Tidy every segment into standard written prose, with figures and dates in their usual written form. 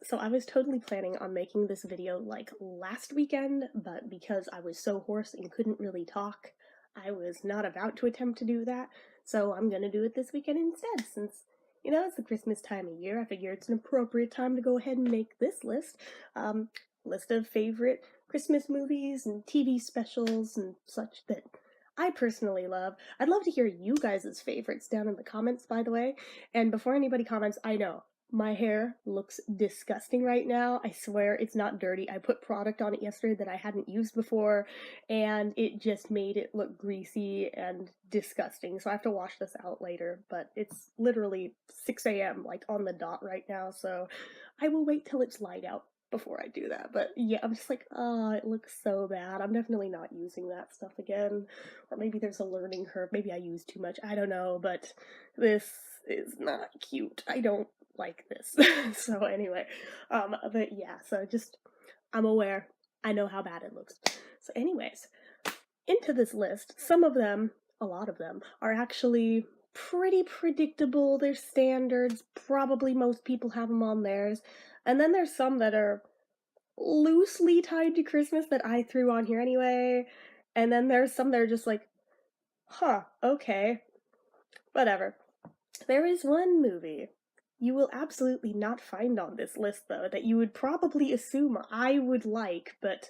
So I was totally planning on making this video like last weekend, but because I was so hoarse and couldn't really talk, I was not about to attempt to do that. So I'm gonna do it this weekend instead, since it's the Christmas time of year. I figure it's an appropriate time to go ahead and make this list. Um, List of favorite Christmas movies and TV specials and such that I personally love. I'd love to hear you guys' favorites down in the comments, by the way. And before anybody comments, I know my hair looks disgusting right now. I swear it's not dirty. I put product on it yesterday that I hadn't used before, and it just made it look greasy and disgusting. So I have to wash this out later, but it's literally 6 a.m., like on the dot right now, so I will wait till it's light out before I do that. But yeah, I'm just like, oh, it looks so bad. I'm definitely not using that stuff again. Or maybe there's a learning curve. Maybe I use too much. I don't know, but this is not cute. I don't like this. So anyway, but yeah, so just I'm aware. I know how bad it looks. So anyways, into this list, some of them, a lot of them, are actually pretty predictable. They're standards. Probably most people have them on theirs. And then there's some that are loosely tied to Christmas that I threw on here anyway. And then there's some that are just like, huh, okay, whatever. There is one movie you will absolutely not find on this list, though, that you would probably assume I would like, but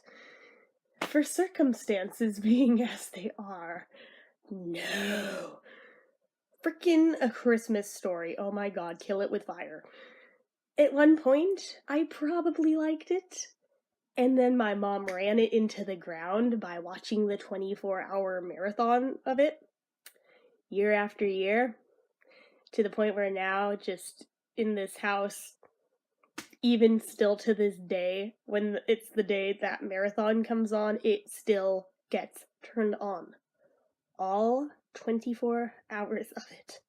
for circumstances being as they are, no. Frickin' A Christmas Story. Oh my god, Kill It with Fire. At one point, I probably liked it, and then my mom ran it into the ground by watching the 24-hour marathon of it, year after year, to the point where now, just in this house, even still to this day, when it's the day that marathon comes on, it still gets turned on. All 24 hours of it.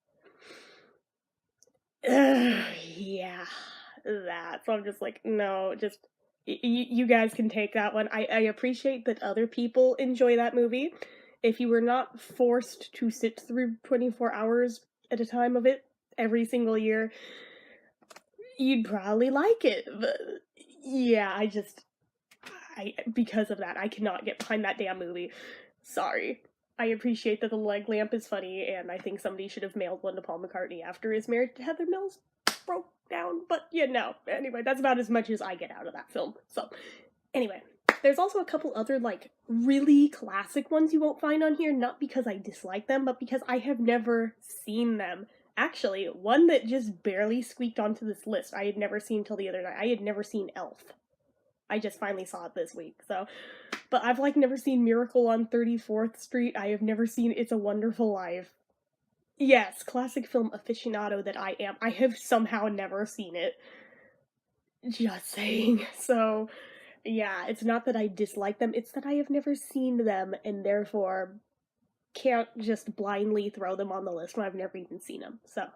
Yeah, that. So I'm just like, no, just you guys can take that one. I appreciate that other people enjoy that movie. If you were not forced to sit through 24 hours at a time of it every single year, you'd probably like it. But yeah, because of that, I cannot get behind that damn movie. Sorry. I appreciate that the leg lamp is funny, and I think somebody should have mailed one to Paul McCartney after his marriage to Heather Mills broke down, but anyway, that's about as much as I get out of that film. So, anyway, there's also a couple other, like, really classic ones you won't find on here, not because I dislike them, but because I have never seen them. Actually, one that just barely squeaked onto this list I had never seen till the other night. I had never seen Elf. I just finally saw it this week, so. But I've, like, never seen Miracle on 34th Street. I have never seen It's a Wonderful Life. Yes, classic film aficionado that I am. I have somehow never seen it. Just saying. So, yeah, it's not that I dislike them, it's that I have never seen them, and therefore can't just blindly throw them on the list when I've never even seen them. So,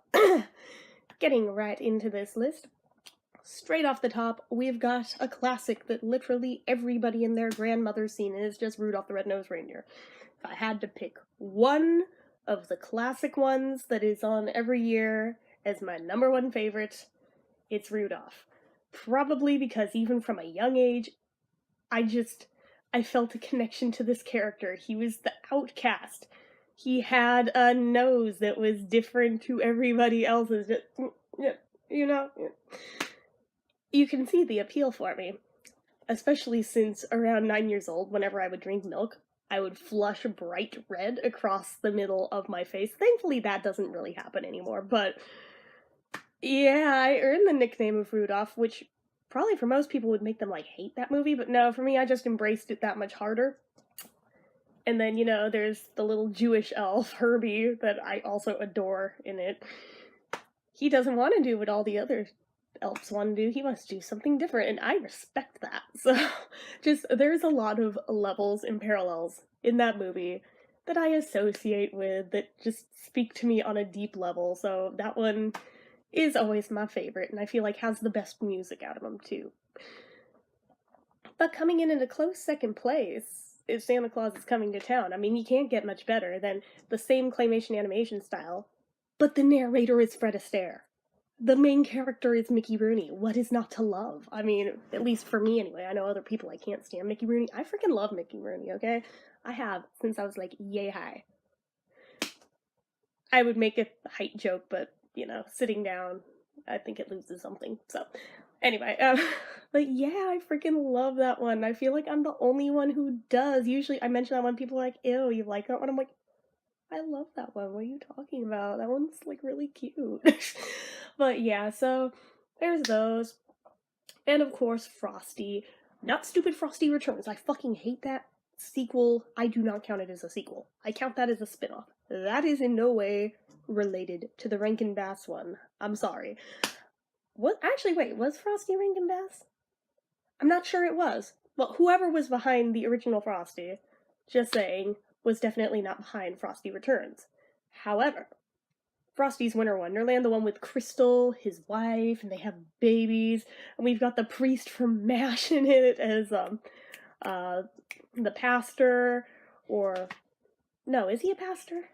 getting right into this list. Straight off the top, we've got a classic that literally everybody and their grandmother's seen, and it's just Rudolph the Red-Nosed Reindeer. If I had to pick one of the classic ones that is on every year as my number one favorite, it's Rudolph. Probably because even from a young age, I felt a connection to this character. He was the outcast. He had a nose that was different to everybody else's. You know? You can see the appeal for me, especially since around 9 years old, whenever I would drink milk, I would flush bright red across the middle of my face. Thankfully, that doesn't really happen anymore, but yeah, I earned the nickname of Rudolph, which probably for most people would make them, like, hate that movie, but no, for me, I just embraced it that much harder. And then, there's the little Jewish elf, Herbie, that I also adore in it. He doesn't want to do what all the other elves want to do. He wants to do something different, and I respect that. So, there's a lot of levels and parallels in that movie that I associate with, that just speak to me on a deep level, so that one is always my favorite, and I feel like has the best music out of them, too. But coming in at a close second place is Santa Claus is Coming to Town. I mean, you can't get much better than the same claymation animation style, but the narrator is Fred Astaire. the main character is Mickey Rooney. What is not to love? I mean, at least for me anyway. I know other people I can't stand Mickey Rooney. I freaking love Mickey Rooney, okay? I have since I was like yay high. I would make a height joke, but you know, sitting down, I think it loses something. So, anyway, but yeah, I freaking love that one. I feel like I'm the only one who does. Usually, I mention that one, people are like, "Ew, you like that one?" I'm like, I love that one. What are you talking about? That one's like really cute. But yeah, so there's those. And of course, Frosty. Not Stupid Frosty Returns. I fucking hate that sequel. I do not count it as a sequel. I count that as a spin off. That is in no way related to the Rankin Bass one. I'm sorry. What? Actually, wait, was Frosty Rankin Bass? I'm not sure it was. Well, whoever was behind the original Frosty, just saying, was definitely not behind Frosty Returns. However, Frosty's Winter Wonderland, the one with Crystal, his wife, and they have babies, and we've got the priest from MASH in it as the pastor, or no, is he a pastor?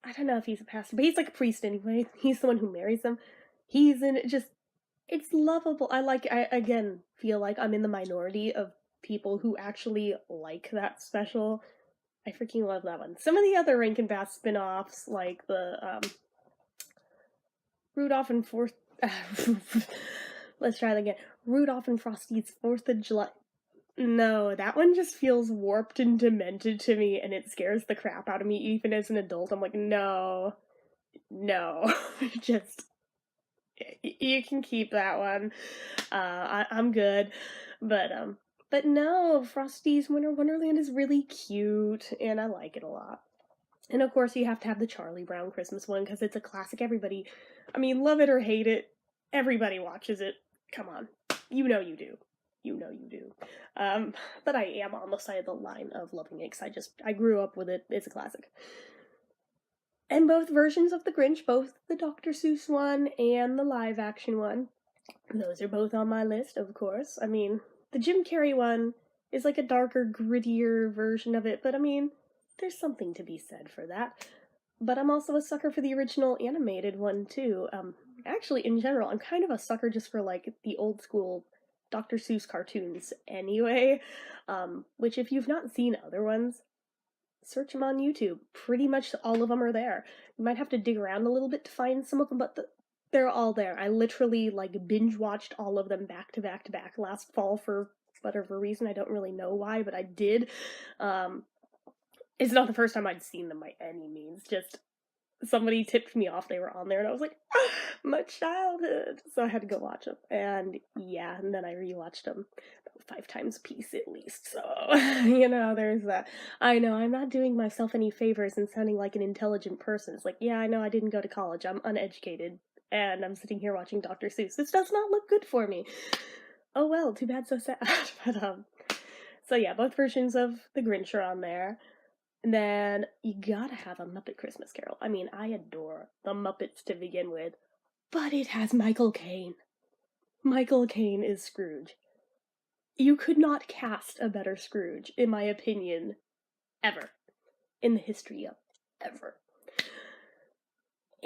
I don't know if he's a pastor, but he's like a priest anyway. He's the one who marries them. He's in it, just it's lovable. I again feel like I'm in the minority of people who actually like that special. I freaking love that one. Some of the other Rankin Bass spin-offs, like the Rudolph and Fourth. Let's try that again. Rudolph and Frosty's 4th of July. No, that one just feels warped and demented to me, and it scares the crap out of me even as an adult. I'm like, no, no, just you can keep that one. I'm good, but no, Frosty's Winter Wonderland is really cute, and I like it a lot. And of course, you have to have the Charlie Brown Christmas one because it's a classic. Everybody, I mean, love it or hate it, everybody watches it. Come on, you know you do. You know you do. But I am on the side of the line of loving it because I grew up with it. It's a classic. And both versions of The Grinch, both the Dr. Seuss one and the live action one, those are both on my list, of course. I mean, the Jim Carrey one is like a darker, grittier version of it, but I mean, there's something to be said for that. But I'm also a sucker for the original animated one, too. Actually, in general, I'm kind of a sucker just for, like, the old school Dr. Seuss cartoons anyway. Which, if you've not seen other ones, search them on YouTube. Pretty much all of them are there. You might have to dig around a little bit to find some of them, but they're all there. I literally, like, binge watched all of them back to back to back last fall for whatever reason. I don't really know why, but I did. It's not the first time I'd seen them by any means. Just somebody tipped me off they were on there, and I was like, ah, my childhood. So I had to go watch them. And yeah, and then I rewatched them about 5 times a piece at least. So, you know, there's that. I know, I'm not doing myself any favors and sounding like an intelligent person. It's like, yeah, I know I didn't go to college. I'm uneducated. And I'm sitting here watching Dr. Seuss. This does not look good for me. Oh well, too bad, so sad. But, so yeah, both versions of The Grinch are on there. And then you gotta have a Muppet Christmas Carol. I mean, I adore the Muppets to begin with, but it has Michael Caine. Michael Caine is Scrooge. You could not cast a better Scrooge, in my opinion, ever. In the history of ever.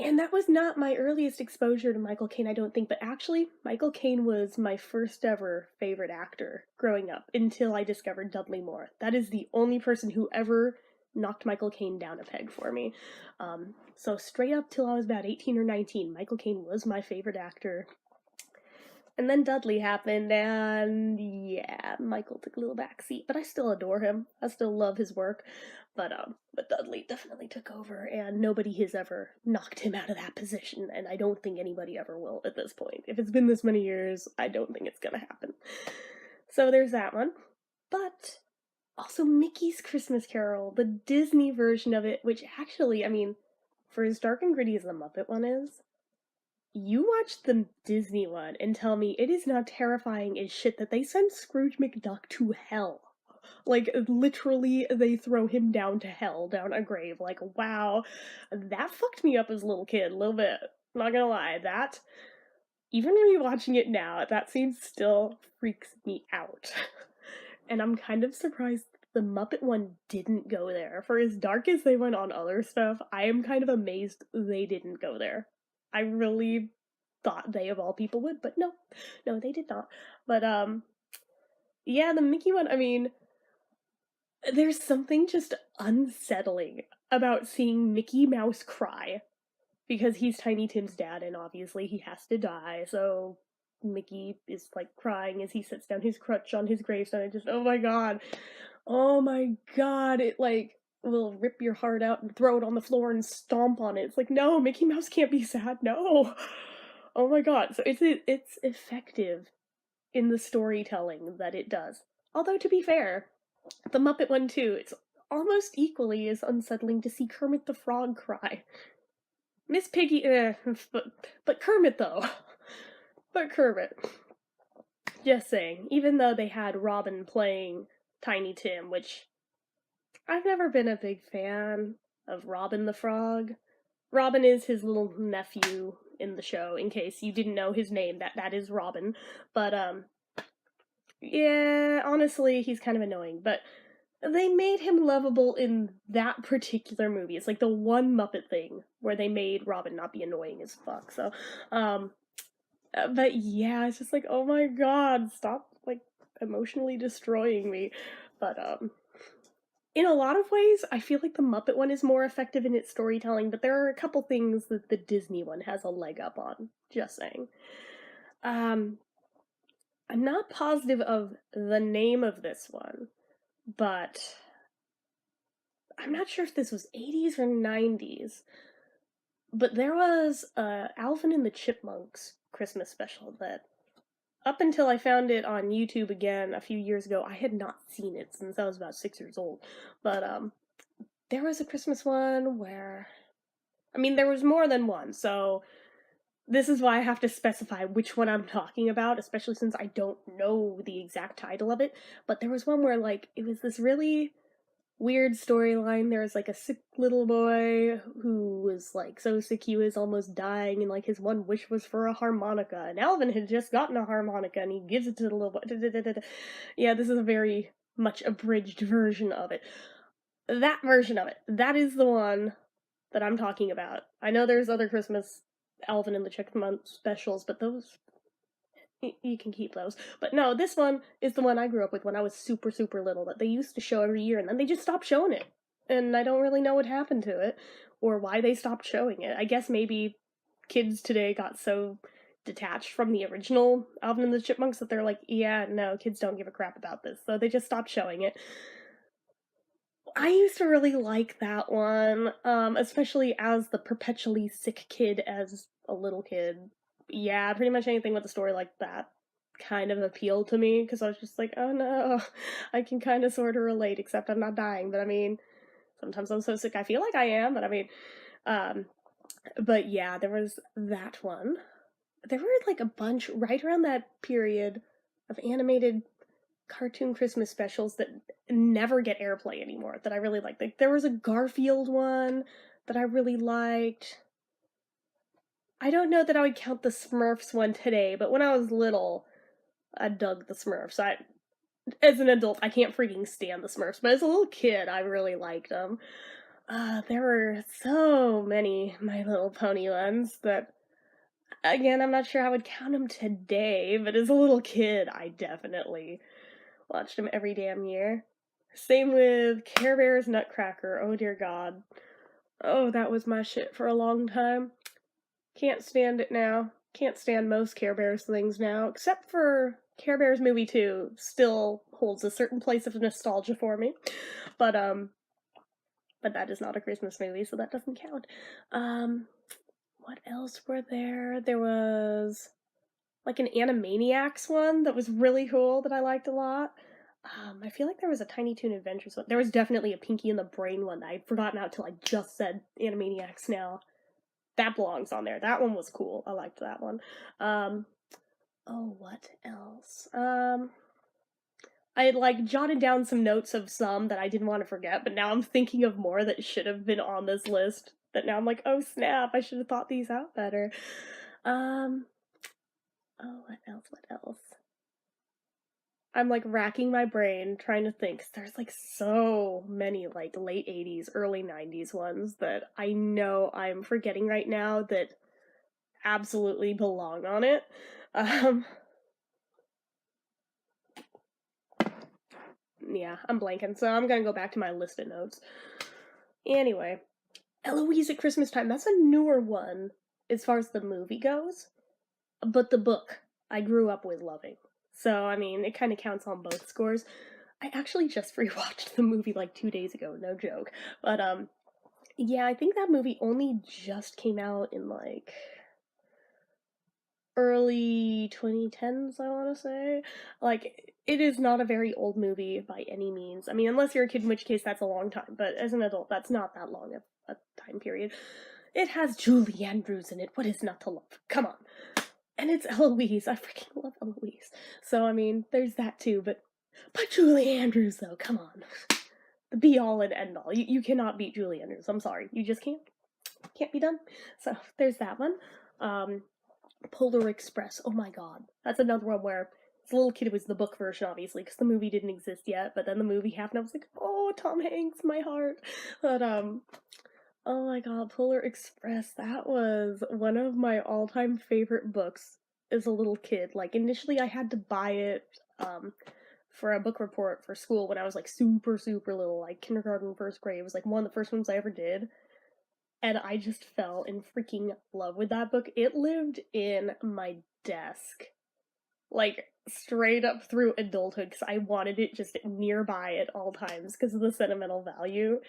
And that was not my earliest exposure to Michael Caine, I don't think, but actually, Michael Caine was my first ever favorite actor growing up until I discovered Dudley Moore. That is the only person who ever knocked Michael Caine down a peg for me. So straight up till I was about 18 or 19, Michael Caine was my favorite actor. And then Dudley happened, and yeah, Michael took a little backseat, but I still adore him. I still love his work. But Dudley definitely took over, and nobody has ever knocked him out of that position, and I don't think anybody ever will at this point. If it's been this many years, I don't think it's gonna happen. So there's that one. But also Mickey's Christmas Carol, the Disney version of it, which actually, I mean, for as dark and gritty as the Muppet one is, you watch the Disney one and tell me it is not terrifying as shit that they send Scrooge McDuck to hell. Like, literally, they throw him down to hell, down a grave. Like, wow, that fucked me up as a little kid, a little bit. Not gonna lie, that, even rewatching it now, that scene still freaks me out. And I'm kind of surprised the Muppet one didn't go there. For as dark as they went on other stuff, I am kind of amazed they didn't go there. I really thought they of all people would, but no, no, they did not. But yeah, the Mickey one. I mean, there's something just unsettling about seeing Mickey Mouse cry because he's Tiny Tim's dad, and obviously he has to die. So Mickey is like crying as he sits down his crutch on his gravestone. And just, oh my god, it like will rip your heart out and throw it on the floor and stomp on it. It's like, no, Mickey Mouse can't be sad. No. Oh my god. So it's effective in the storytelling that it does. Although to be fair, the Muppet one too, it's almost equally as unsettling to see Kermit the Frog cry. Miss Piggy, but Kermit though. But Kermit. Just saying. Even though they had Robin playing Tiny Tim, which I've never been a big fan of Robin the Frog. Robin is his little nephew in the show, in case you didn't know his name. That is Robin. But yeah, honestly, he's kind of annoying, but they made him lovable in that particular movie. It's like the one Muppet thing where they made Robin not be annoying as fuck. So, but yeah, it's just like, oh my god, stop like emotionally destroying me. But in a lot of ways, I feel like the Muppet one is more effective in its storytelling, but there are a couple things that the Disney one has a leg up on. Just saying. I'm not positive of the name of this one, but I'm not sure if this was 80s or 90s, but there was Alvin and the Chipmunks Christmas special that, up until I found it on YouTube again a few years ago, I had not seen it since I was about 6 years old. But there was a Christmas one where, I mean, there was more than one, so this is why I have to specify which one I'm talking about, especially since I don't know the exact title of it. But there was one where, like, it was this really weird storyline. There was like a sick little boy who was like so sick he was almost dying, and like his one wish was for a harmonica. And Alvin had just gotten a harmonica, and he gives it to the little boy. Yeah, this is a very much abridged version of it. That version of it. That is the one that I'm talking about. I know there's other Christmas Alvin and the Chipmunks specials, but those you can keep those. But no, this one is the one I grew up with when I was super, super little that they used to show every year, and then they just stopped showing it. And I don't really know what happened to it or why they stopped showing it. I guess maybe kids today got so detached from the original Alvin and the Chipmunks that they're like, yeah, no, kids don't give a crap about this. So they just stopped showing it. I used to really like that one, especially as the perpetually sick kid as a little kid. Yeah, pretty much anything with a story like that kind of appealed to me because I was just like, oh no, I can kind of sort of relate, except I'm not dying. But I mean, sometimes I'm so sick I feel like I am, but I mean, um, but yeah, there was that one. There were like a bunch right around that period of animated cartoon Christmas specials that never get airplay anymore that I really liked. Like there was a Garfield one that I really liked. I don't know that I would count the Smurfs one today, but when I was little, I dug the Smurfs. As an adult, I can't freaking stand the Smurfs, but as a little kid, I really liked them. There were so many My Little Pony ones that, again, I'm not sure I would count them today, but as a little kid, I definitely watched them every damn year. Same with Care Bears Nutcracker. Oh dear God. Oh, that was my shit for a long time. Can't stand it now. Can't stand most Care Bears things now, except for Care Bears movie 2 still holds a certain place of nostalgia for me. But but that is not a Christmas movie, so that doesn't count. What else were there? There was like an Animaniacs one that was really cool that I liked a lot. I feel like there was a Tiny Toon Adventures one. There was definitely a Pinky and the Brain one that I'd forgotten out till I just said Animaniacs now. That belongs on there. That one was cool. I liked that one. Oh, what else? I had like jotted down some notes of some that I didn't want to forget, but now I'm thinking of more that should have been on this list. That now I'm like, oh snap, I should have thought these out better. Oh, what else? What else? I'm like racking my brain trying to think. There's like so many like late 80s, early 90s ones that I know I'm forgetting right now that absolutely belong on it. Um, yeah, I'm blanking, so I'm gonna go back to my list of notes. Anyway, Eloise at Christmas Time, that's a newer one as far as the movie goes, but the book I grew up with loving. So, I mean, it kind of counts on both scores. I actually just rewatched the movie like 2 days ago, no joke. But, yeah, I think that movie only just came out in like early 2010s, I want to say. Like, it is not a very old movie by any means. I mean, unless you're a kid, in which case that's a long time, but as an adult, that's not that long a time period. It has Julie Andrews in it. What is not to love? Come on. And it's Eloise. I freaking love Eloise. So, I mean, there's that too, but Julie Andrews, though, come on. The be all and end all. You cannot beat Julie Andrews. I'm sorry. You just can't. Can't be done. So, there's that one. Polar Express. Oh my god. That's another one where as a little kid it was the book version, obviously, because the movie didn't exist yet, but then the movie happened. I was like, oh, Tom Hanks, my heart. But, oh my god, Polar Express. That was one of my all-time favorite books as a little kid. Like, initially I had to buy it, for a book report for school when I was, like, super, super little, like, kindergarten, first grade. It was, like, one of the first ones I ever did. And I just fell in freaking love with that book. It lived in my desk, like, straight up through adulthood, because I wanted it just nearby at all times because of the sentimental value.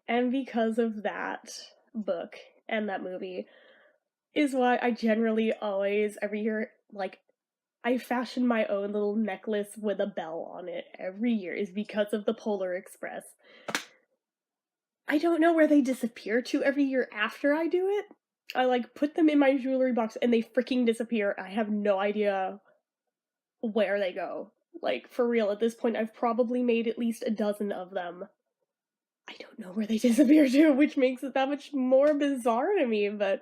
And because of that book and that movie is why I generally always, every year, like, I fashion my own little necklace with a bell on it every year, is because of the Polar Express. I don't know where they disappear to every year after I do it. I, like, put them in my jewelry box and they freaking disappear. I have no idea where they go. Like, for real, at this point, I've probably made at least a dozen of them. I don't know where they disappear to, which makes it that much more bizarre to me, but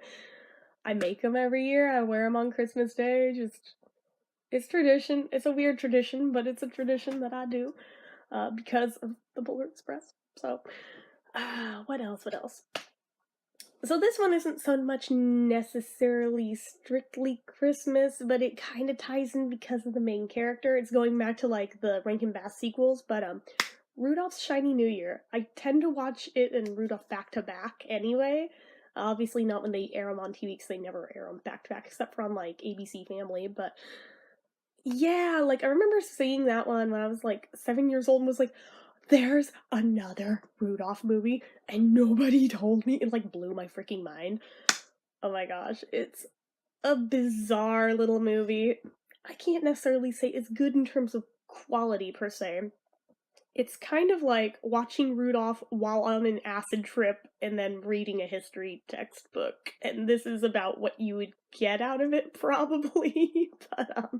I make them every year. I wear them on Christmas Day. Just, it's tradition. It's a weird tradition, but it's a tradition that I do, because of the Polar Express. So, what else? What else? So this one isn't so much necessarily strictly Christmas, but it kind of ties in because of the main character. It's going back to like the Rankin Bass sequels, but Rudolph's Shiny New Year. I tend to watch it and Rudolph back to back anyway. Obviously not when they air them on TV, because they never air them back to back except for on like ABC Family, but yeah, like I remember seeing that one when I was like 7 years old and was like, there's another Rudolph movie, and nobody told me. It like blew my freaking mind. Oh my gosh, it's a bizarre little movie. I can't necessarily say it's good in terms of quality per se. It's kind of like watching Rudolph while on an acid trip and then reading a history textbook. And this is about what you would get out of it, probably. But,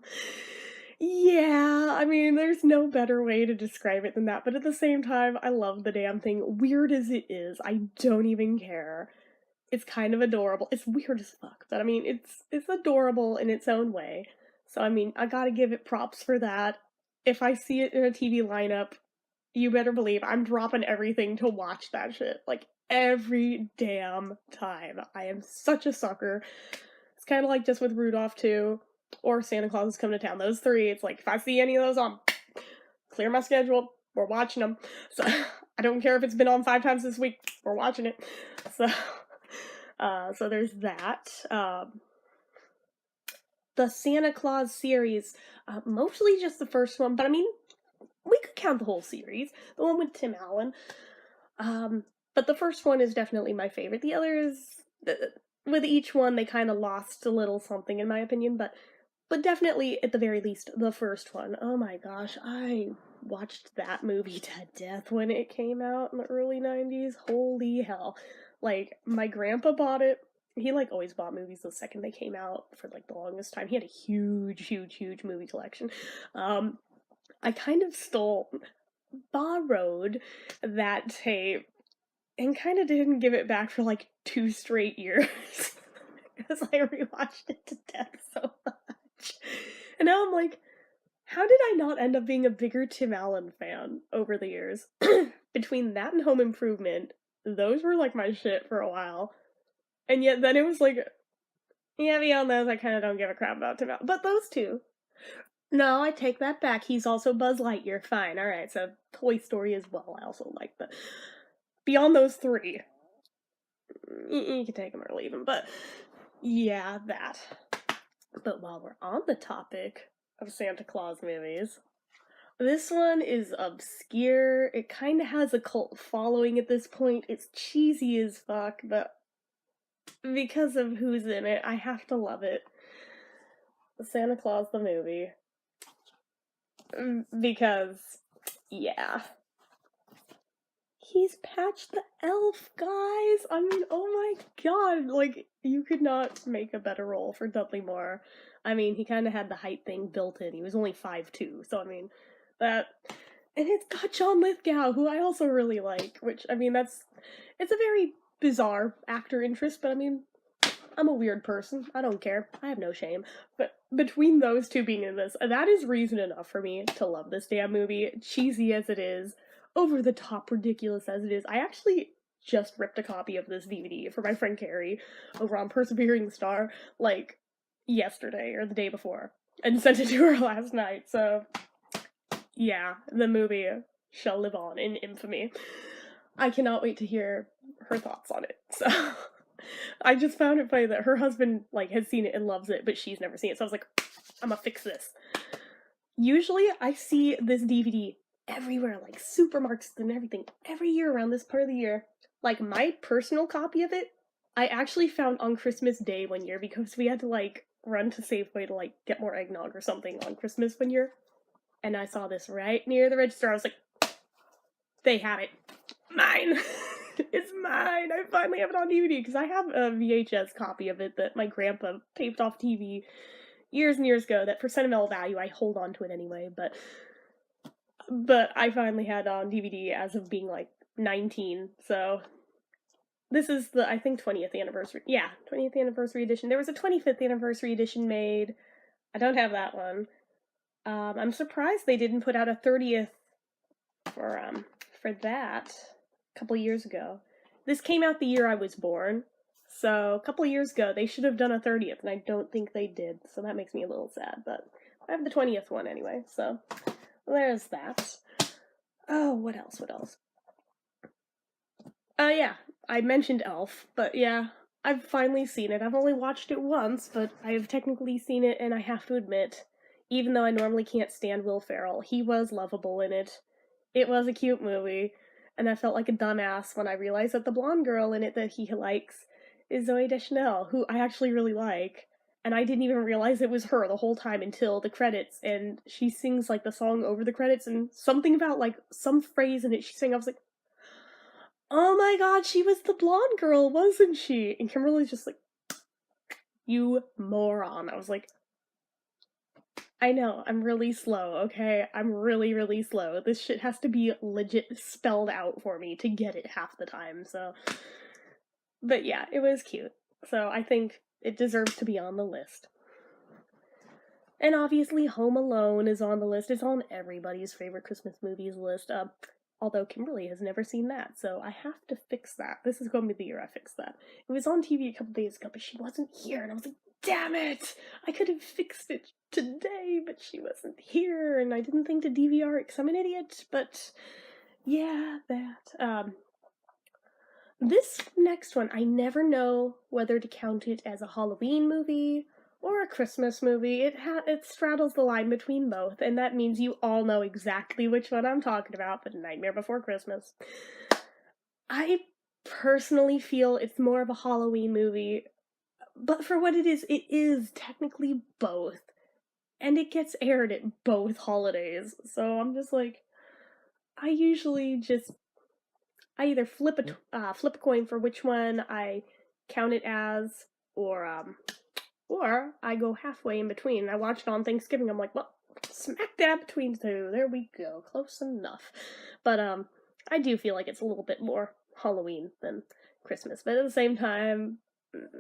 yeah, I mean, there's no better way to describe it than that. But at the same time, I love the damn thing. Weird as it is, I don't even care. It's kind of adorable. It's weird as fuck, but I mean, it's adorable in its own way. So, I mean, I gotta give it props for that. If I see it in a TV lineup, you better believe I'm dropping everything to watch that shit. Like, every damn time. I am such a sucker. It's kind of like just with Rudolph, too, or Santa Claus is Coming to Town. Those three, it's like, if I see any of those on, clear my schedule, we're watching them. So, I don't care if it's been on 5 times this week, we're watching it. So, so there's that. The Santa Claus series, mostly just the first one, but I mean, we could count the whole series. The one with Tim Allen. But the first one is definitely my favorite. The others, with each one, they kind of lost a little something in my opinion, but definitely, at the very least, the first one. Oh my gosh, I watched that movie to death when it came out in the early 90s. Holy hell. Like, my grandpa bought it. He, like, always bought movies the second they came out for, like, the longest time. He had a huge, huge, huge movie collection. I kind of borrowed that tape and kind of didn't give it back for, like, 2 straight years. Because I rewatched it to death so much. And now I'm like, how did I not end up being a bigger Tim Allen fan over the years? Between that and Home Improvement, those were like my shit for a while. And yet then it was like, Yeah, beyond those, I kind of don't give a crap about Tim Allen. But those two. No, I take that back. He's also Buzz Lightyear. Fine. All right. So Toy Story as well. I also like the. Beyond those three, you can take them or leave them. But yeah, that. But while we're on the topic of Santa Claus movies, this one is obscure. It kind of has a cult following at this point. It's cheesy as fuck, but because of who's in it, I have to love it. Santa Claus the movie. Because, yeah. He's Patch the Elf, guys! I mean, oh my god! Like, you could not make a better role for Dudley Moore. I mean, he kind of had the height thing built in. He was only 5'2", so I mean, that... And it's got John Lithgow, who I also really like, which, I mean, it's a very bizarre actor interest, but I mean, I'm a weird person. I don't care. I have no shame. But between those two being in this, that is reason enough for me to love this damn movie. Cheesy as it is, over the top ridiculous as it is. I actually just ripped a copy of this DVD for my friend Carrie over on Persevering Star, like, yesterday or the day before, and sent it to her last night, so yeah, the movie shall live on in infamy. I cannot wait to hear her thoughts on it, so... I just found it funny that her husband, like, has seen it and loves it, but she's never seen it, so I was like, I'm gonna fix this. Usually, I see this DVD everywhere, like, supermarkets and everything, every year around this part of the year. Like, my personal copy of it, I actually found on Christmas Day one year, because we had to, like, run to Safeway to, like, get more eggnog or something on Christmas one year, and I saw this right near the register. I was like, they have it. Mine! It's mine! I finally have it on DVD, because I have a VHS copy of it that my grandpa taped off TV years and years ago, that for sentimental value, I hold on to it anyway, but I finally had it on DVD as of being, like, 19, so this is the, I think, 20th anniversary, yeah, 20th anniversary edition. There was a 25th anniversary edition made. I don't have that one. I'm surprised they didn't put out a 30th for that a couple years ago. This came out the year I was born, so a couple years ago they should have done a 30th, and I don't think they did, so that makes me a little sad, but I have the 20th one anyway, so there's that. Oh, what else? Yeah, I mentioned Elf, but yeah, I've finally seen it. I've only watched it once, but I have technically seen it, and I have to admit, even though I normally can't stand Will Ferrell, he was lovable in it. It was a cute movie, and I felt like a dumbass when I realized that the blonde girl in it that he likes is Zooey Deschanel, who I actually really like, and I didn't even realize it was her the whole time until the credits, and she sings, like, the song over the credits, and something about, like, some phrase in it she sang, I was like, oh my god, she was the blonde girl, wasn't she? And Kimberly's just like, you moron. I was like, I know, I'm really slow, okay? I'm really, really slow. This shit has to be legit spelled out for me to get it half the time, so... But yeah, it was cute. So I think it deserves to be on the list. And obviously Home Alone is on the list. It's on everybody's favorite Christmas movies list. Although Kimberly has never seen that, so I have to fix that. This is going to be the year I fix that. It was on TV a couple days ago, but she wasn't here, and I was like, damn it! I could have fixed it today, but she wasn't here, and I didn't think to DVR it because I'm an idiot, but yeah, that. This next one, I never know whether to count it as a Halloween movie or a Christmas movie. It straddles the line between both, and that means you all know exactly which one I'm talking about, but Nightmare Before Christmas. I personally feel it's more of a Halloween movie, but for what it is technically both. And it gets aired at both holidays, so I'm just like, I usually just, I either flip a coin for which one I count it as, or I go halfway in between. I watched it on Thanksgiving. I'm like, well, smack dab between the two. There we go, close enough. But I do feel like it's a little bit more Halloween than Christmas. But at the same time,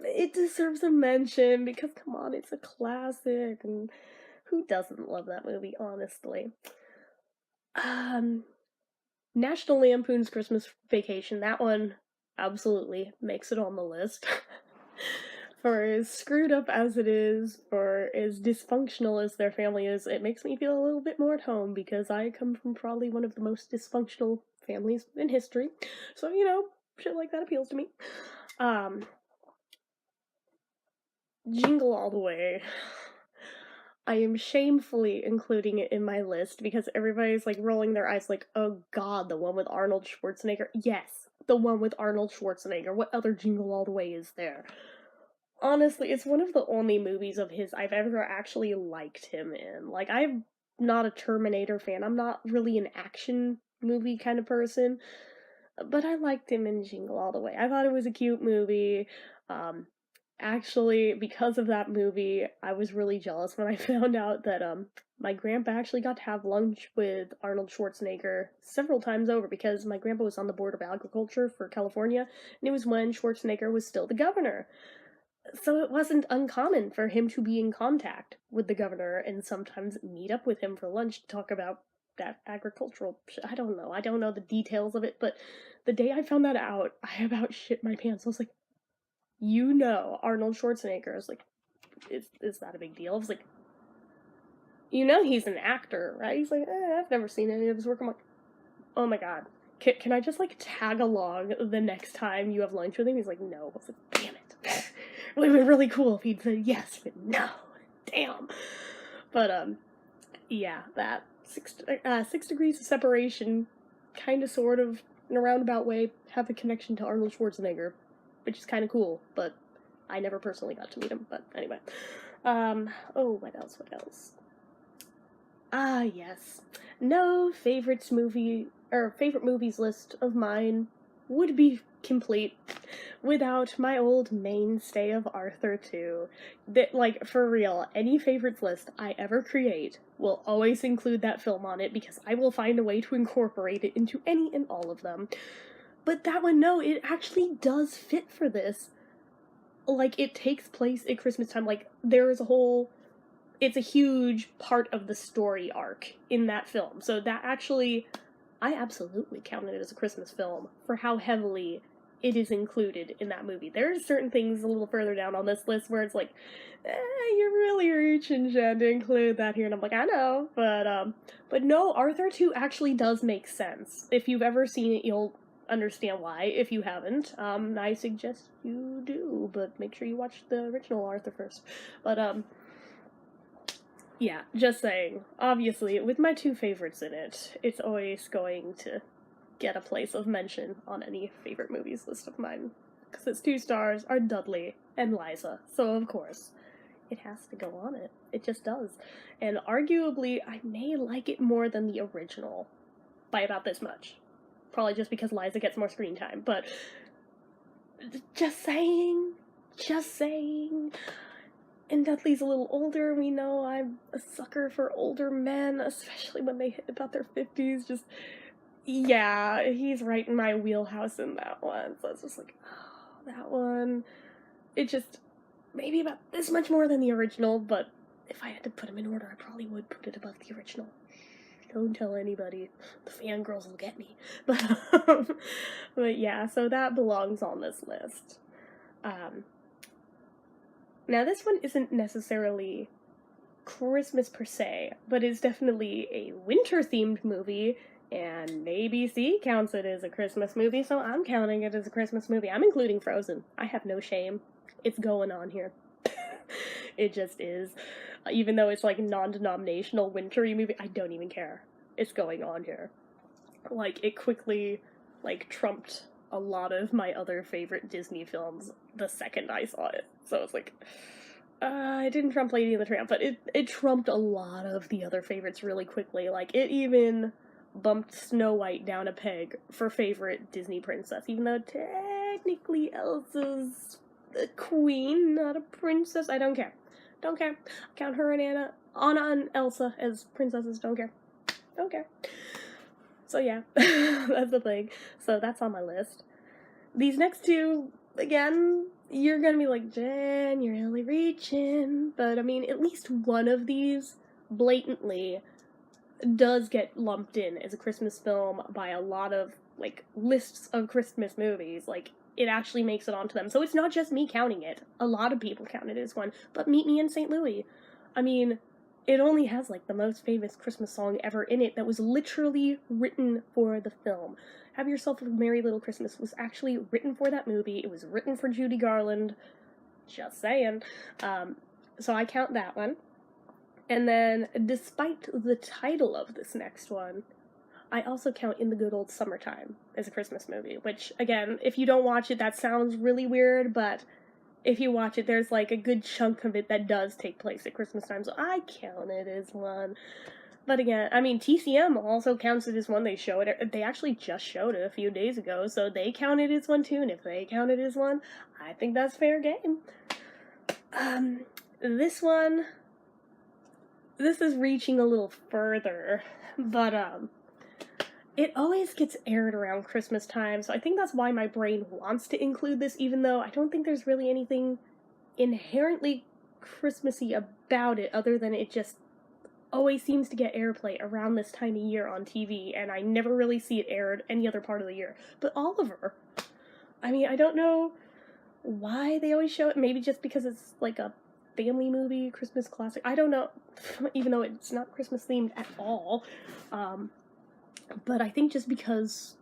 it deserves a mention because come on, it's a classic, and who doesn't love that movie? Honestly. National Lampoon's Christmas Vacation, that one absolutely makes it on the list. For as screwed up as it is, or as dysfunctional as their family is, it makes me feel a little bit more at home because I come from probably one of the most dysfunctional families in history. So, shit like that appeals to me. Um, Jingle All the Way. I am shamefully including it in my list because everybody's like rolling their eyes like, oh god, the one with Arnold Schwarzenegger. Yes, the one with Arnold Schwarzenegger. What other Jingle All the Way is there? Honestly, it's one of the only movies of his I've ever actually liked him in. Like, I'm not a Terminator fan. I'm not really an action movie kind of person, but I liked him in Jingle All the Way. I thought it was a cute movie. Um, Actually, because of that movie, I was really jealous when I found out that my grandpa actually got to have lunch with Arnold Schwarzenegger several times over because my grandpa was on the board of agriculture for California, and it was when Schwarzenegger was still the governor. So it wasn't uncommon for him to be in contact with the governor and sometimes meet up with him for lunch to talk about that agricultural shit. I don't know. I don't know the details of it, but the day I found that out, I about shit my pants. I was like, Arnold Schwarzenegger. I was like, is that a big deal? I was like, he's an actor, right? He's like, I've never seen any of his work. I'm like, oh my god. Can I just, like, tag along the next time you have lunch with him? He's like, no. I was like, damn it. It would have been really cool if he'd said yes, but no. Damn. But, yeah, that 6 degrees of separation, kind of, sort of, in a roundabout way, have a connection to Arnold Schwarzenegger, which is kind of cool, but I never personally got to meet him, but anyway. What else? Ah, yes. No favorite movies list of mine would be complete without my old mainstay of Arthur 2. That, like, for real, any favorites list I ever create will always include that film on it because I will find a way to incorporate it into any and all of them. But that one, no, it actually does fit for this. Like, it takes place at Christmas time. Like, it's a huge part of the story arc in that film. So that actually, I absolutely counted it as a Christmas film for how heavily it is included in that movie. There are certain things a little further down on this list where it's like, you're really reaching, Jen, to include that here. And I'm like, I know, but no, Arthur 2 actually does make sense. If you've ever seen it, you'll understand why. If you haven't, I suggest you do, but make sure you watch the original Arthur first. But, yeah, just saying. Obviously, with my two favorites in it, it's always going to get a place of mention on any favorite movies list of mine. Because its 2 stars are Dudley and Liza, so of course, it has to go on it. It just does. And arguably, I may like it more than the original by about this much. Probably just because Liza gets more screen time, but just saying. And Dudley's a little older. We know I'm a sucker for older men, especially when they hit about their 50s. Just, yeah, he's right in my wheelhouse in that one. So it's just like, oh, that one. It just, maybe about this much more than the original, but if I had to put them in order, I probably would put it above the original. Don't tell anybody. The fangirls will get me. But yeah, so that belongs on this list. Now, this one isn't necessarily Christmas per se, but it's definitely a winter-themed movie, and ABC counts it as a Christmas movie, so I'm counting it as a Christmas movie. I'm including Frozen. I have no shame. It's going on here. It just is. Even though it's like non-denominational wintry movie, I don't even care. It's going on here. Like, it quickly, like, trumped a lot of my other favorite Disney films the second I saw it. So it's like, it didn't trump Lady and the Tramp, but it trumped a lot of the other favorites really quickly. Like, it even bumped Snow White down a peg for favorite Disney princess, even though technically Elsa's a queen, not a princess. I don't care. Don't care. Count her and Anna and Elsa as princesses. Don't care. Don't care. So yeah, that's the thing. So that's on my list. These next two, again, you're gonna be like, Jen, you're really reaching. But I mean, at least one of these blatantly does get lumped in as a Christmas film by a lot of, like, lists of Christmas movies. Like, it actually makes it onto them. So it's not just me counting it. A lot of people count it as one. But Meet Me in St. Louis. I mean, it only has like the most famous Christmas song ever in it that was literally written for the film. Have Yourself a Merry Little Christmas was actually written for that movie. It was written for Judy Garland. Just saying. So I count that one. And then, despite the title of this next one, I also count In the Good Old Summertime as a Christmas movie, which, again, if you don't watch it, that sounds really weird, but if you watch it, there's like a good chunk of it that does take place at Christmas time, so I count it as one. But again, I mean, TCM also counts it as one. They actually just showed it a few days ago, so they count it as one too, and if they count it as one, I think that's fair game. This one, this is reaching a little further, but, it always gets aired around Christmas time, so I think that's why my brain wants to include this, even though I don't think there's really anything inherently Christmassy about it, other than it just always seems to get airplay around this time of year on TV, and I never really see it aired any other part of the year. But Oliver, I mean, I don't know why they always show it, maybe just because it's like a family movie, Christmas classic, I don't know, even though it's not Christmas themed at all, but I think just because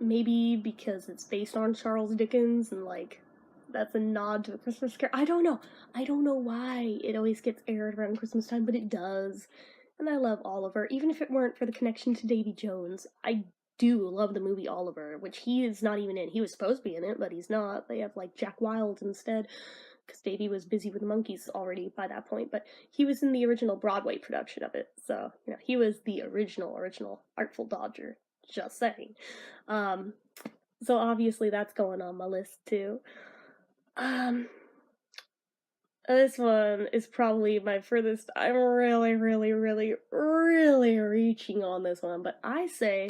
it's based on Charles Dickens and like that's a nod to a Christmas Carol. I don't know why it always gets aired around Christmas time, but it does. And I love Oliver, even if it weren't for the connection to Davy Jones. I do love the movie Oliver, which he is not even in. He was supposed to be in it, but he's not. They have like Jack Wilde instead, because Davy was busy with the monkeys already by that point, but he was in the original Broadway production of it, so, you know, he was the original Artful Dodger, just saying. So obviously that's going on my list too. This one is probably my furthest. I'm really reaching on this one, but I say,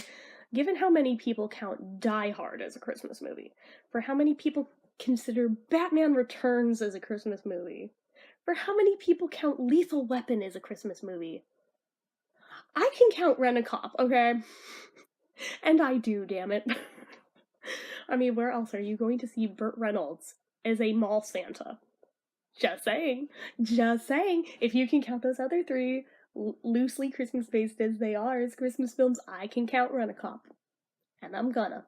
given how many people count Die Hard as a Christmas movie, for how many people consider Batman Returns as a Christmas movie, for how many people count Lethal Weapon as a Christmas movie, I can count Rent-A-Cop, okay? And I do, damn it. I mean, where else are you going to see Burt Reynolds as a mall Santa? Just saying. If you can count those other three, loosely Christmas-based as they are as Christmas films, I can count Rent-A-Cop. And I'm gonna.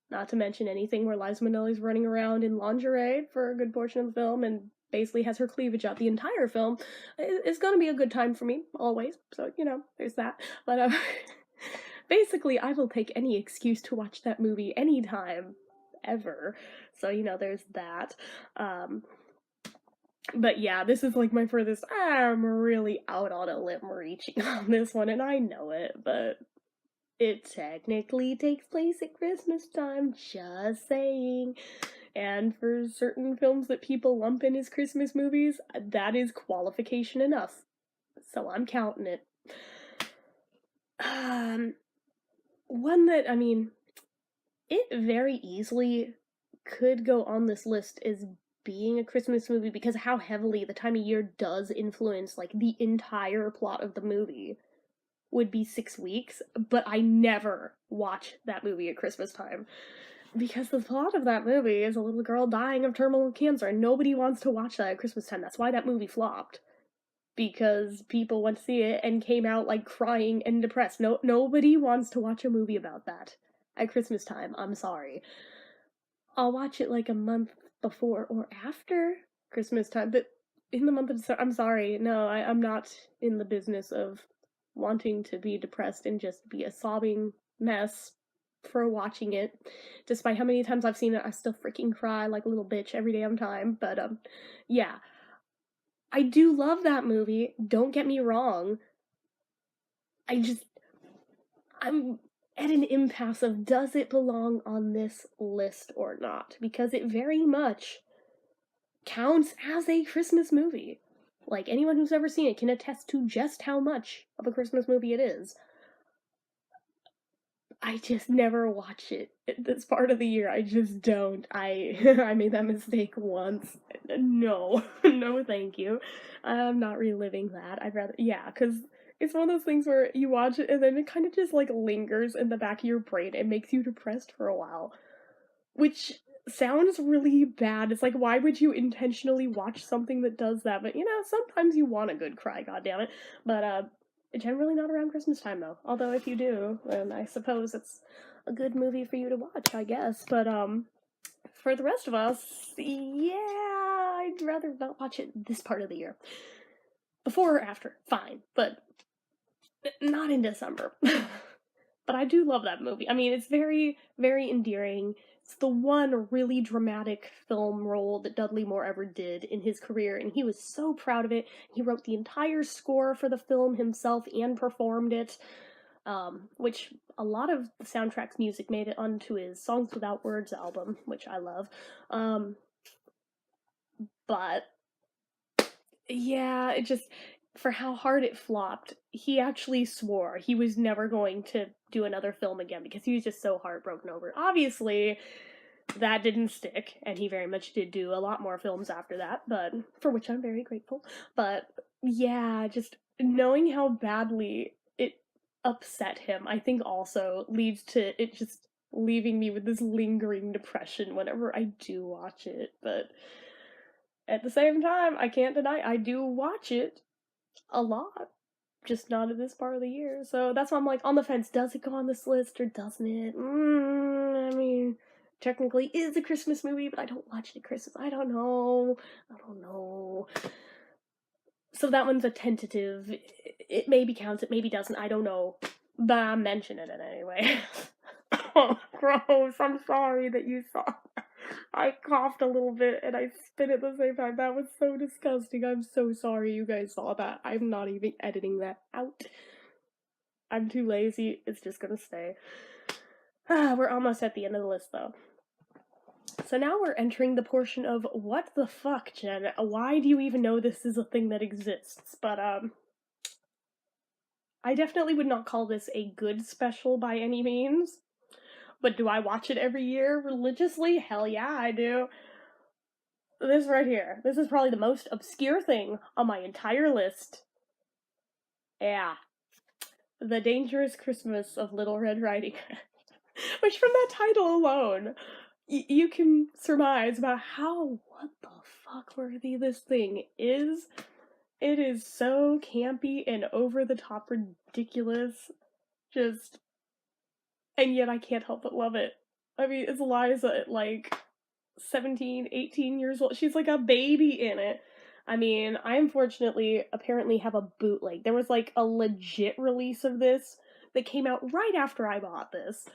Not to mention anything where Liza Minnelli's running around in lingerie for a good portion of the film and basically has her cleavage out the entire film. It's gonna be a good time for me, always. So, you know, there's that. But, basically, I will take any excuse to watch that movie anytime, ever. So, you know, there's that. But yeah, this is like my furthest. I'm really out on a limb reaching on this one, and I know it, but it technically takes place at Christmas time, just saying. And for certain films that people lump in as Christmas movies, that is qualification enough. So I'm counting it. One that, I mean, it very easily could go on this list as being a Christmas movie because how heavily the time of year does influence, like, the entire plot of the movie would be 6 Weeks, but I never watch that movie at Christmas time. Because the plot of that movie is a little girl dying of terminal cancer, and nobody wants to watch that at Christmas time. That's why that movie flopped. Because people went to see it and came out, like, crying and depressed. Nobody wants to watch a movie about that at Christmas time. I'm sorry. I'll watch it, like, a month before or after Christmas time, but in the month of December, I'm sorry. No, I'm not in the business of wanting to be depressed and just be a sobbing mess for watching it. Despite how many times I've seen it, I still freaking cry like a little bitch every damn time. But, yeah. I do love that movie, don't get me wrong. I'm at an impasse of does it belong on this list or not? Because it very much counts as a Christmas movie. Like, anyone who's ever seen it can attest to just how much of a Christmas movie it is. I just never watch it at this part of the year. I just don't. I made that mistake once. No. No, thank you. I'm not reliving that. I'd rather, yeah, because it's one of those things where you watch it and then it kind of just, like, lingers in the back of your brain. It makes you depressed for a while. which sounds really bad. It's like, why would you intentionally watch something that does that? But, sometimes you want a good cry, goddammit. But, generally not around Christmas time, though. Although, if you do, then I suppose it's a good movie for you to watch, I guess. But, for the rest of us, yeah, I'd rather not watch it this part of the year. Before or after, fine. But not in December. But I do love that movie. I mean, it's very, very endearing. It's the one really dramatic film role that Dudley Moore ever did in his career, and he was so proud of it. He wrote the entire score for the film himself and performed it, which a lot of the soundtrack's music made it onto his Songs Without Words album, which I love. But yeah, it just, for how hard it flopped, he actually swore he was never going to do another film again because he was just so heartbroken over it. Obviously, that didn't stick, and he very much did do a lot more films after that, but for which I'm very grateful. But yeah, just knowing how badly it upset him, I think also leads to it just leaving me with this lingering depression whenever I do watch it. But at the same time, I can't deny I do watch it a lot, just not at this part of the year. So that's why I'm like on the fence. Does it go on this list or doesn't it? I mean, technically it is a Christmas movie, but I don't watch it at Christmas. I don't know. So that one's a tentative. It maybe counts, it maybe doesn't. I don't know. But I'm mentioning it anyway. Oh, gross. I'm sorry that you saw that. I coughed a little bit and I spit at the same time. That was so disgusting. I'm so sorry you guys saw that. I'm not even editing that out. I'm too lazy. It's just gonna stay. We're almost at the end of the list though. So now we're entering the portion of what the fuck, Jen? Why do you even know this is a thing that exists? But, I definitely would not call this a good special by any means. But do I watch it every year religiously? Hell yeah, I do. This right here. This is probably the most obscure thing on my entire list. Yeah. The Dangerous Christmas of Little Red Riding Hood. Which, from that title alone, you can surmise about what the fuck worthy this thing is. It is so campy and over the top ridiculous. Just, and yet I can't help but love it. I mean, it's Liza at like 17, 18 years old. She's like a baby in it. I mean, I unfortunately apparently have a bootleg. There was like a legit release of this that came out right after I bought this.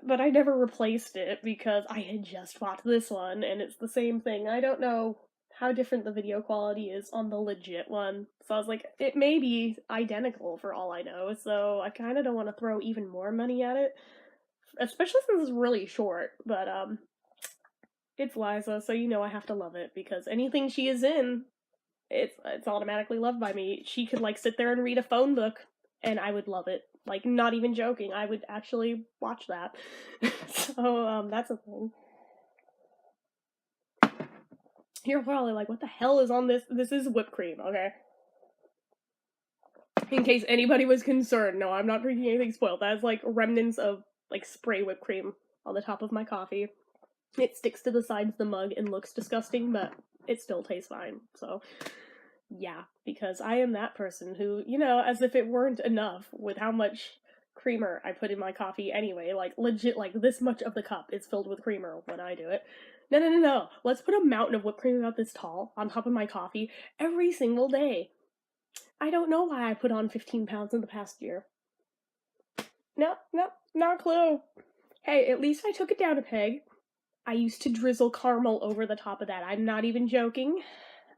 But I never replaced it because I had just bought this one and it's the same thing. I don't know how different the video quality is on the legit one. So I was like, it may be identical for all I know. So I kind of don't want to throw even more money at it, especially since it's really short. But it's Liza, so I have to love it because anything she is in, it's automatically loved by me. She could like sit there and read a phone book and I would love it. Like, not even joking. I would actually watch that. So, that's a thing. You're probably like, what the hell is on this? This is whipped cream, okay? In case anybody was concerned, no, I'm not drinking anything spoiled. That is like remnants of like spray whipped cream on the top of my coffee. It sticks to the sides of the mug and looks disgusting, but it still tastes fine. So, yeah, because I am that person who, as if it weren't enough with how much creamer I put in my coffee anyway, like legit, like this much of the cup is filled with creamer when I do it. No. Let's put a mountain of whipped cream about this tall on top of my coffee every single day. I don't know why I put on 15 pounds in the past year. No, not a clue. Hey, at least I took it down a peg. I used to drizzle caramel over the top of that. I'm not even joking.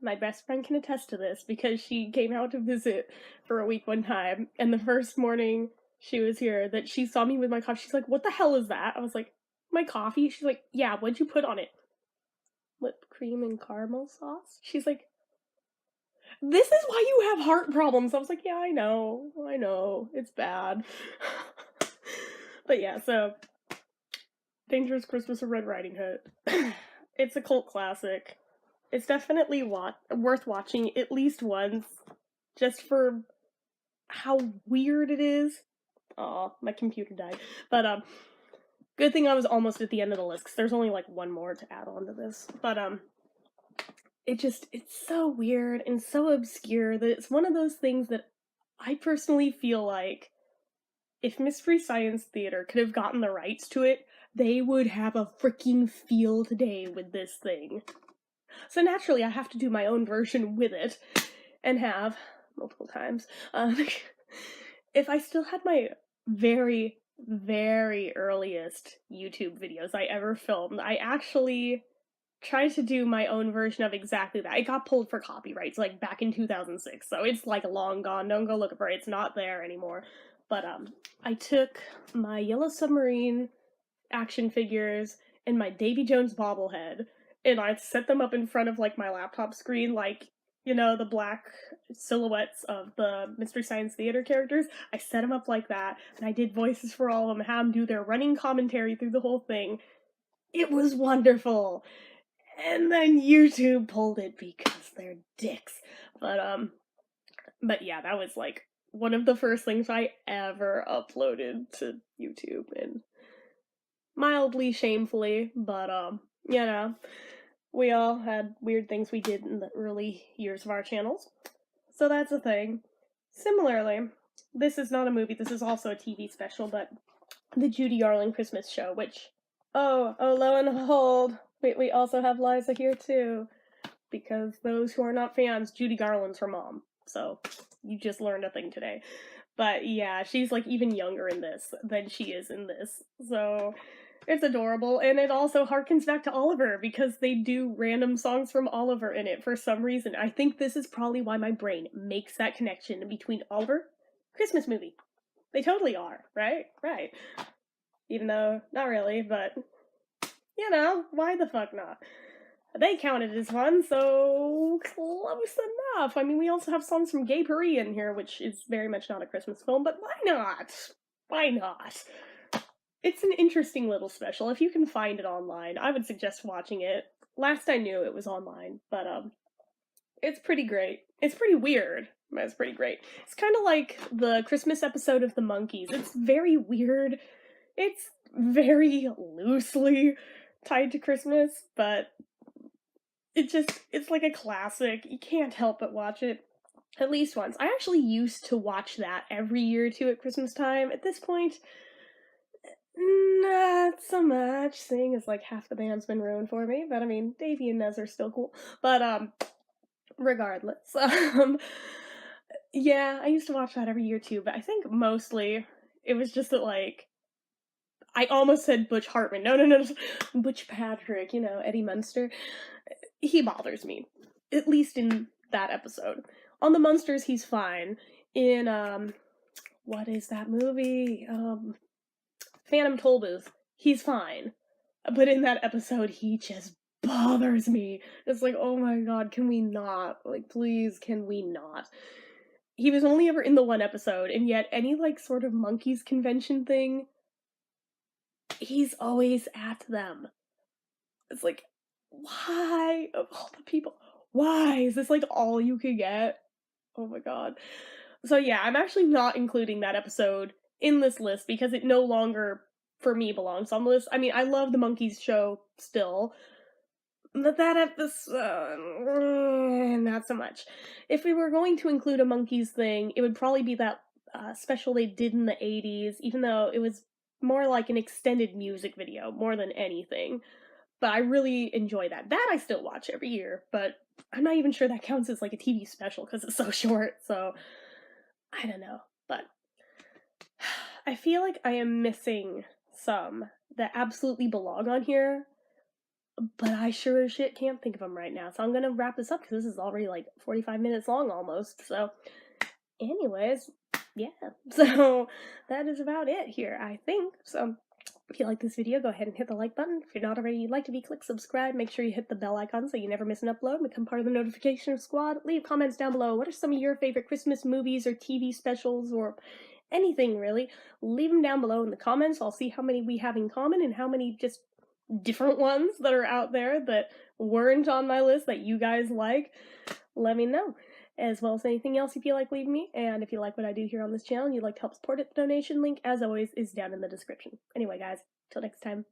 My best friend can attest to this because she came out to visit for a week one time, and the first morning she was here that she saw me with my coffee, she's like, what the hell is that? I was like, my coffee? She's like, yeah, what'd you put on it? Whipped cream and caramel sauce? She's like, this is why you have heart problems. I was like, yeah, I know, it's bad. But yeah, so Dangerous Christmas of Red Riding Hood. It's a cult classic. It's definitely worth watching at least once, just for how weird it is. Aw, my computer died. But, Good thing I was almost at the end of the list, because there's only, like, one more to add on to this. But, it's so weird and so obscure that it's one of those things that I personally feel like if Mystery Science Theater could have gotten the rights to it, they would have a freaking field day with this thing. So naturally, I have to do my own version with it, and have multiple times. If I still had my very, very earliest YouTube videos I ever filmed, I actually tried to do my own version of exactly that. It got pulled for copyrights, like, back in 2006, so it's, like, long gone. Don't go looking for it. It's not there anymore. But, I took my Yellow Submarine action figures and my Davy Jones bobblehead, and I set them up in front of, like, my laptop screen, like, you know, the black silhouettes of the Mystery Science Theater characters. I set them up like that, and I did voices for all of them, had them do their running commentary through the whole thing. It was wonderful! And then YouTube pulled it because they're dicks. But yeah, that was, like, one of the first things I ever uploaded to YouTube, and mildly shamefully, but, you know, we all had weird things we did in the early years of our channels. So that's a thing. Similarly, this is not a movie, this is also a TV special, but the Judy Garland Christmas show, which, oh, lo and behold, we also have Liza here too. Because those who are not fans, Judy Garland's her mom. So, you just learned a thing today. But yeah, she's, like, even younger in this than she is in this. So, it's adorable, and it also harkens back to Oliver, because they do random songs from Oliver in it for some reason. I think this is probably why my brain makes that connection between Oliver, Christmas movie. They totally are, right? Right. Even though, not really, but, you know, why the fuck not? They counted as one, so close enough. I mean, we also have songs from Gay Paris in here, which is very much not a Christmas film, but why not? Why not? It's an interesting little special. If you can find it online, I would suggest watching it. Last I knew, it was online, but, it's pretty great. It's pretty weird, but it's pretty great. It's kind of like the Christmas episode of The Monkees. It's very weird. It's very loosely tied to Christmas, but it's like a classic. You can't help but watch it at least once. I actually used to watch that every year too at Christmas time. At this point, not so much, seeing as, like, half the band's been ruined for me, but I mean, Davey and Nez are still cool. But, regardless, yeah, I used to watch that every year too, but I think mostly it was just that, like, I almost said Butch Hartman. No. Butch Patrick, you know, Eddie Munster. He bothers me. At least in that episode. On the Munsters, he's fine. In, what is that movie? Phantom Tollbooth, he's fine. But in that episode, he just bothers me. It's like, oh my god, can we not? Like, please, can we not? He was only ever in the one episode, and yet any, like, sort of Monkees convention thing, he's always at them. It's like, why? Of all the people, why? Is this, like, all you could get? Oh my god. So yeah, I'm actually not including that episode in this list because it no longer, for me, belongs on the list. I mean, I love the Monkees show still, but that episode, not so much. If we were going to include a Monkees thing, it would probably be that special they did in the 80s, even though it was more like an extended music video more than anything. But I really enjoy that. That I still watch every year, but I'm not even sure that counts as, like, a TV special because it's so short, so I don't know. But I feel like I am missing some that absolutely belong on here, but I sure as shit can't think of them right now. So I'm gonna wrap this up because this is already, like, 45 minutes long almost. So anyways, yeah. So that is about it here, I think. So if you like this video, go ahead and hit the like button. If you're not already like to click subscribe. Make sure you hit the bell icon so you never miss an upload. Become part of the notification squad. Leave comments down below. What are some of your favorite Christmas movies or TV specials or anything really? Leave them down below in the comments. I'll see how many we have in common and how many just different ones that are out there that weren't on my list that you guys like. Let me know. as well as anything else you feel like leaving me. And if you like what I do here on this channel and you'd like to help support it, the donation link, as always, is down in the description. Anyway, guys, till next time.